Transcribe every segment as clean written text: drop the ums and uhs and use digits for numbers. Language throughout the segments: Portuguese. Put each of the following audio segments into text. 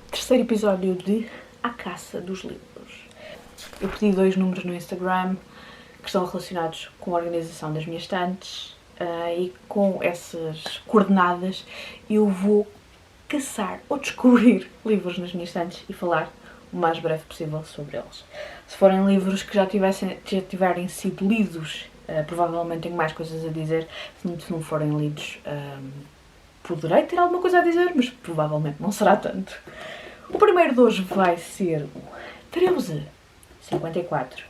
terceiro episódio de A Caça dos Livros. Eu pedi 2 números no Instagram que estão relacionados com a organização das minhas estantes e com essas coordenadas eu vou caçar ou descobrir livros nas minhas estantes e falar o mais breve possível sobre eles. Se forem livros que já tiverem sido lidos, provavelmente tenho mais coisas a dizer. Se não forem lidos, poderei ter alguma coisa a dizer, mas provavelmente não será tanto. O primeiro de hoje vai ser o 1354.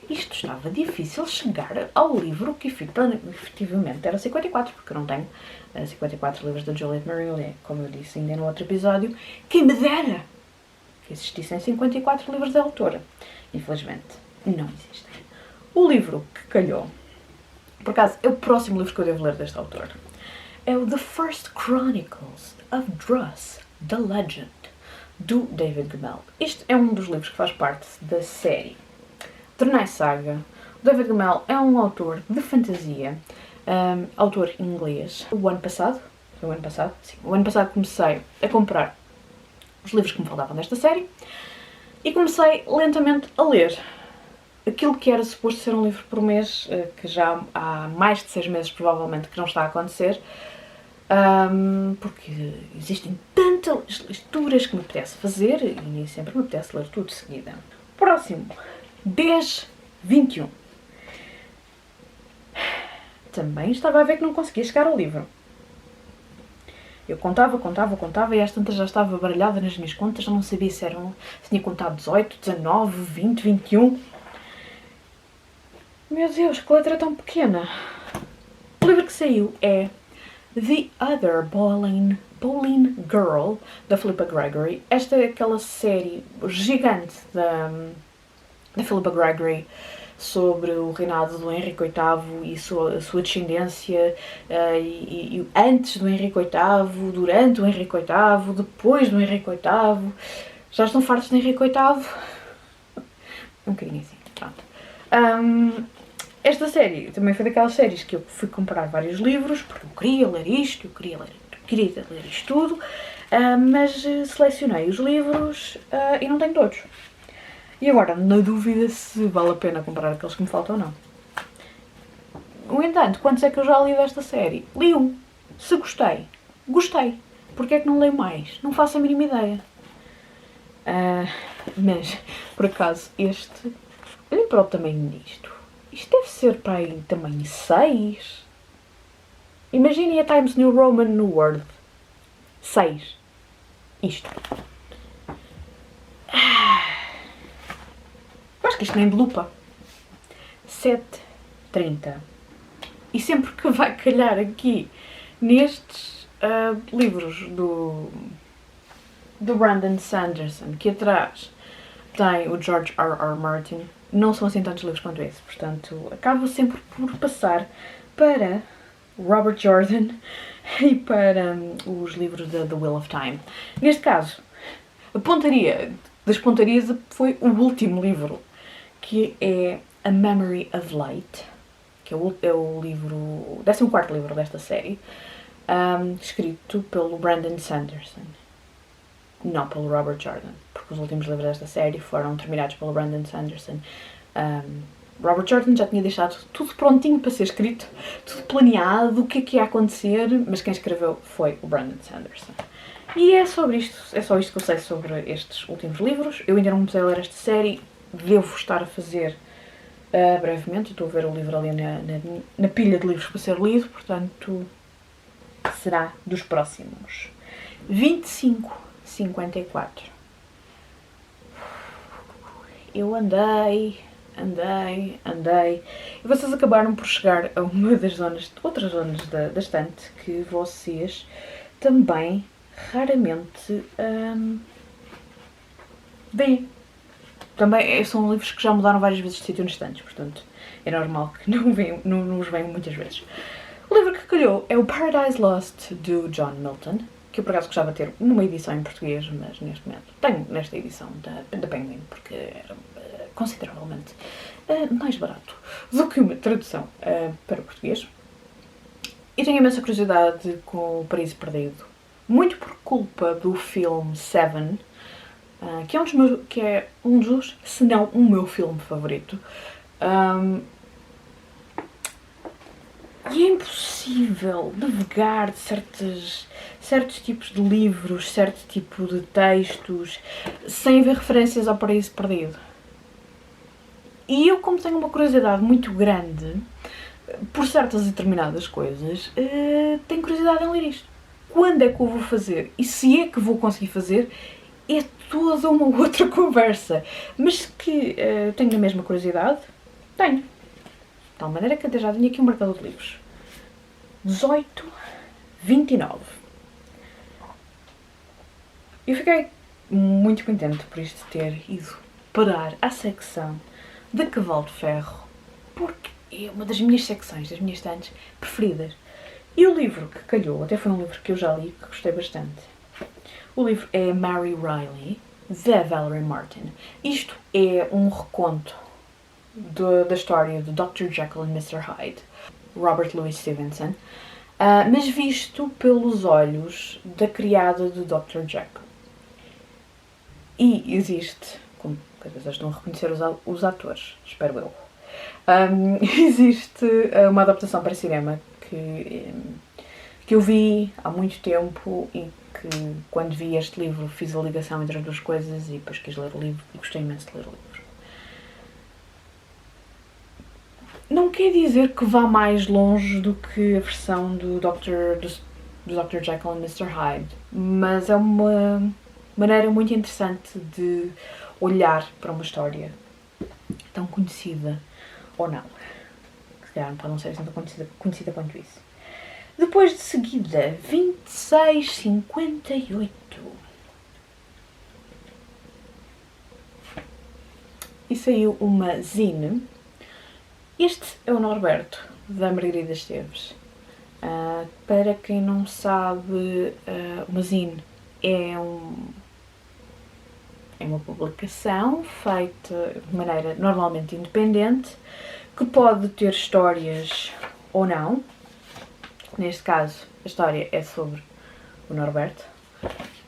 Isto estava difícil chegar ao livro que efetivamente era 54, porque eu não tenho 54 livros da Juliette Marillier, como eu disse ainda no outro episódio. Quem me dera que existissem 54 livros da autora. Infelizmente, não existem. O livro que calhou, por acaso, é o próximo livro que eu devo ler deste autor. É o The First Chronicles of Druss, The Legend, do David Gemmell. Este é um dos livros que faz parte da série Trunai Saga. O David Gemmell é um autor de fantasia, autor inglês. O ano passado comecei a comprar os livros que me faltavam desta série e comecei lentamente a ler aquilo que era suposto ser um livro por mês, que já há mais de 6 meses provavelmente que não está a acontecer, porque existem tantas leituras que me apetece fazer e nem sempre me apetece ler tudo de seguida. Próximo, 1021. Também estava a ver que não conseguia chegar ao livro. Eu contava e às tantas já estava baralhada nas minhas contas, já não sabia se tinha contado 18, 19, 20, 21. Meu Deus, que letra tão pequena! O livro que saiu é The Other Bowling Girl, da Philippa Gregory. Esta é aquela série gigante da Philippa Gregory sobre o reinado do Henrique VIII e a sua descendência, e antes do Henrique VIII, durante o Henrique VIII, depois do Henrique VIII. Já estão fartos de Henrique VIII? Um bocadinho assim, pronto. Esta série também foi daquelas séries que eu fui comprar vários livros, porque eu queria ler isto, eu queria ler isto tudo, mas selecionei os livros e não tenho todos. E agora, na dúvida se vale a pena comprar aqueles que me faltam ou não. No entanto, quantos é que eu já li desta série? Li um. Se gostei, gostei. Porquê é que não leio mais? Não faço a mínima ideia. Mas, por acaso, este... Olhem para o tamanho disto. Isto deve ser para aí tamanho 6. Imaginem a Times New Roman no Word. 6. Isto. Eu acho que isto nem de lupa. 7,30. E sempre que vai calhar aqui nestes livros do Brandon Sanderson, que atrás tem o George R.R. Martin, não são assim tantos livros quanto esse, portanto acabo sempre por passar para Robert Jordan e para os livros da The Wheel of Time. Neste caso, a pontaria das pontarias foi o último livro, que é A Memory of Light, que é o livro, o 14º livro desta série, escrito pelo Brandon Sanderson, não pelo Robert Jordan, porque os últimos livros desta série foram terminados pelo Brandon Sanderson. Robert Jordan já tinha deixado tudo prontinho para ser escrito, tudo planeado, o que é que ia acontecer, mas quem escreveu foi o Brandon Sanderson. E é sobre isto, é só isto que eu sei sobre estes últimos livros. Eu ainda não comecei a ler esta série, devo estar a fazer brevemente. Estou a ver o livro ali na pilha de livros para ser lido, portanto será dos próximos. 2554. Eu andei, e vocês acabaram por chegar a uma das outras zonas da estante que vocês também raramente veem. Também são livros que já mudaram várias vezes de sítio nas estantes, portanto é normal que não os venham muitas vezes. O livro que calhou é o Paradise Lost, do John Milton, que eu por acaso gostava de ter numa edição em português, mas neste momento tenho nesta edição da Penguin, porque era consideravelmente mais barato do que uma tradução para português. E tenho imensa curiosidade com O Paraíso Perdido, muito por culpa do filme Seven, que é um dos, se não o meu filme favorito. E é impossível navegar de certos tipos de livros, certo tipo de textos, sem haver referências ao Paraíso Perdido. E eu, como tenho uma curiosidade muito grande por certas e determinadas coisas, tenho curiosidade em ler isto. Quando é que eu vou fazer? E se é que vou conseguir fazer? É toda uma outra conversa. Mas que tenho a mesma curiosidade? Tenho. De tal maneira que até já tenho aqui um marcador de livros. 18-29. Eu fiquei muito contente por isto ter ido parar à secção de Cavalo de Ferro, porque é uma das minhas secções, das minhas estantes preferidas. E o livro que calhou, até foi um livro que eu já li, que gostei bastante. O livro é Mary Riley, da Valerie Martin. Isto é um reconto da história do Dr. Jekyll and Mr. Hyde, Robert Louis Stevenson, mas visto pelos olhos da criada do Dr. Jekyll. E existe, como vocês estão a reconhecer os atores, espero eu, existe uma adaptação para cinema que eu vi há muito tempo e que, quando vi este livro, fiz a ligação entre as duas coisas e depois quis ler o livro e gostei imenso de ler o livro. Não quer dizer que vá mais longe do que a versão do Dr. Jekyll and Mr. Hyde, mas é uma maneira muito interessante de olhar para uma história tão conhecida ou não. Se calhar não pode não ser assim tão conhecida quanto isso. Depois de seguida, 26-58. E saiu uma zine. Este é o Norberto, da Margarida Esteves. Para quem não sabe, uma zine é uma publicação feita de maneira normalmente independente, que pode ter histórias ou não. Neste caso, a história é sobre o Norberto.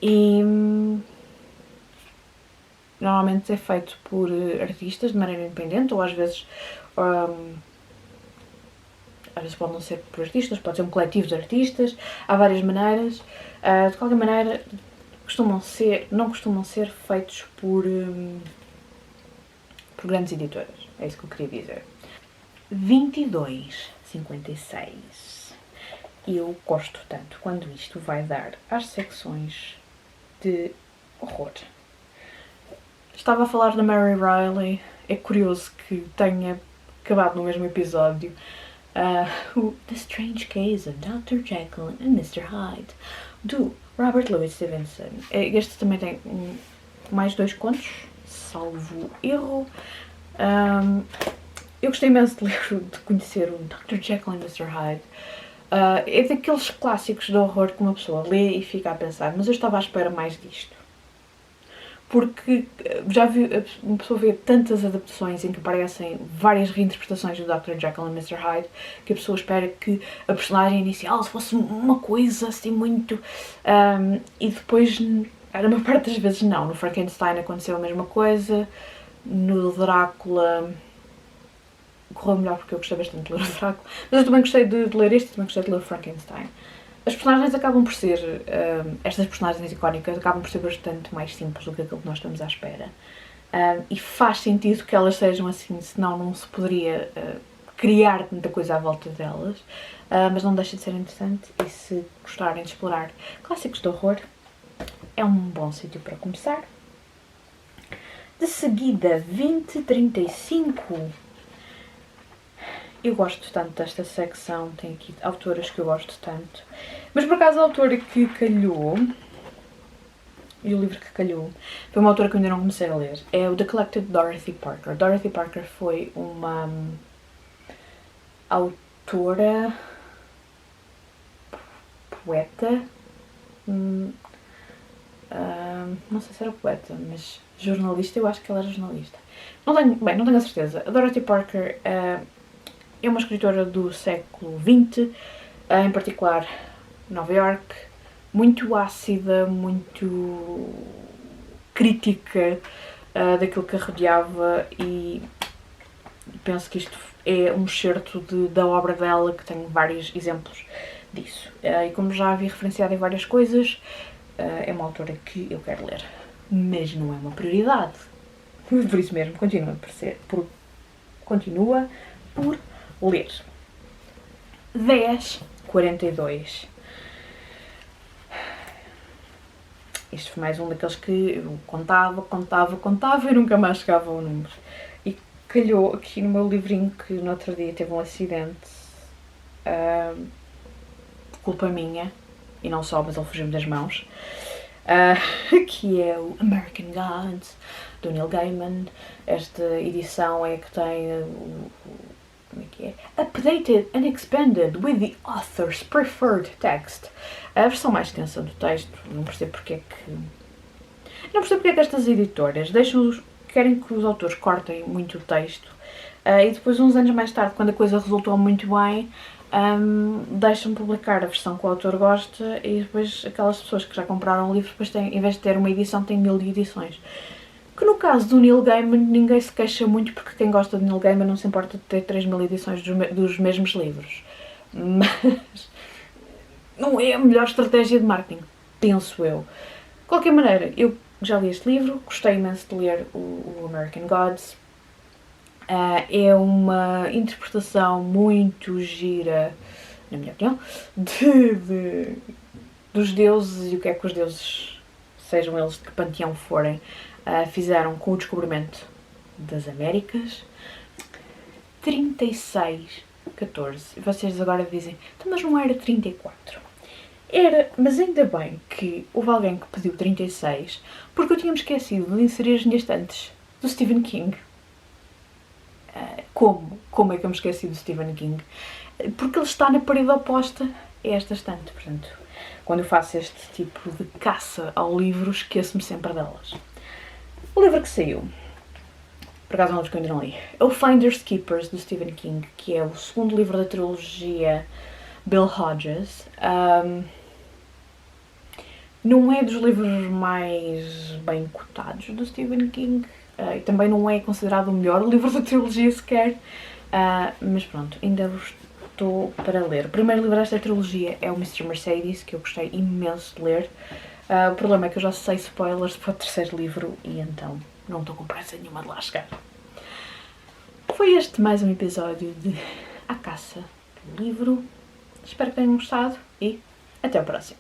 E normalmente é feito por artistas de maneira independente, ou às vezes pode não ser por artistas, pode ser um coletivo de artistas, há várias maneiras. De qualquer maneira, não costumam ser feitos por grandes editoras. É isso que eu queria dizer. 22-56. Eu gosto tanto quando isto vai dar às secções de horror. Estava a falar da Mary Riley. É curioso que tenha acabado no mesmo episódio The Strange Case of Dr. Jekyll and Mr. Hyde, do Robert Louis Stevenson. Este também tem mais 2 contos, salvo erro. Eu gostei imenso de conhecer o Dr. Jekyll and Mr. Hyde. É daqueles clássicos de horror que uma pessoa lê e fica a pensar, mas eu estava à espera mais disto. Porque já vi, uma pessoa vê tantas adaptações em que aparecem várias reinterpretações do Dr. Jekyll and Mr. Hyde, que a pessoa espera que a personagem inicial fosse uma coisa assim muito... e depois, a maior parte das vezes não. No Frankenstein aconteceu a mesma coisa, no Drácula correu melhor porque eu gostei bastante de ler o Drácula, mas eu também gostei de ler este e também gostei de ler o Frankenstein. As personagens acabam por ser, estas personagens icónicas acabam por ser bastante mais simples do que aquilo que nós estamos à espera. E faz sentido que elas sejam assim, senão não se poderia criar tanta coisa à volta delas. Mas não deixa de ser interessante e se gostarem de explorar clássicos de horror, é um bom sítio para começar. De seguida, 20-35. Eu gosto tanto desta secção, tem aqui autoras que eu gosto tanto. Mas por acaso a autora que calhou, e o livro que calhou, foi uma autora que eu ainda não comecei a ler. É o The Collected Dorothy Parker. Dorothy Parker foi uma autora, poeta, não sei se era poeta, mas jornalista, eu acho que ela era jornalista. Não tenho a certeza. A Dorothy Parker é uma escritora do século XX, em particular Nova York, muito ácida, muito crítica daquilo que a rodeava, e penso que isto é um excerto da obra dela, que tem vários exemplos disso. E como já havia referenciado em várias coisas, é uma autora que eu quero ler, mas não é uma prioridade. Por isso mesmo, continua por ler. 10:42. Este foi mais um daqueles que eu contava e nunca mais chegava ao número. E calhou aqui no meu livrinho que no outro dia teve um acidente, culpa minha, e não só, mas ele fugiu-me das mãos, que é o American Gods, do Neil Gaiman. Esta edição é que tem como é que é? Updated and expanded with the author's preferred text. A versão mais extensa do texto. Não percebo porque é que estas editoras querem que os autores cortem muito o texto, e depois, uns anos mais tarde, quando a coisa resultou muito bem, deixam publicar a versão que o autor gosta, e depois aquelas pessoas que já compraram o livro, depois em vez de ter uma edição, têm 1000 edições. Que no caso do Neil Gaiman, ninguém se queixa muito, porque quem gosta de Neil Gaiman não se importa de ter 3000 edições dos mesmos livros. Mas não é a melhor estratégia de marketing, penso eu. De qualquer maneira, eu já li este livro, gostei imenso de ler o American Gods. É uma interpretação muito gira, na minha opinião, dos deuses e o que é que os deuses, sejam eles de que panteão forem, fizeram com o descobrimento das Américas. 36:14. Vocês agora dizem, então, mas não era 34? Era, mas ainda bem que houve alguém que pediu 36, porque eu tinha-me esquecido de inserir as minhas estantes do Stephen King. Como é que eu me esqueci do Stephen King? Porque ele está na parede oposta a esta estante. Portanto, quando eu faço este tipo de caça ao livro, esqueço-me sempre delas. O livro que saiu, por acaso é um livro que eu ainda não li, é o Finders Keepers, do Stephen King, que é o segundo livro da trilogia Bill Hodges. Não é dos livros mais bem cotados do Stephen King, e também não é considerado o melhor livro da trilogia sequer, mas pronto, ainda estou para ler. O primeiro livro desta trilogia é o Mr. Mercedes, que eu gostei imenso de ler. O problema é que eu já sei spoilers para o terceiro livro, e então não estou com pressa nenhuma de lá chegar. Foi este mais um episódio de A Caça pelo Livro. Espero que tenham gostado e até o próximo.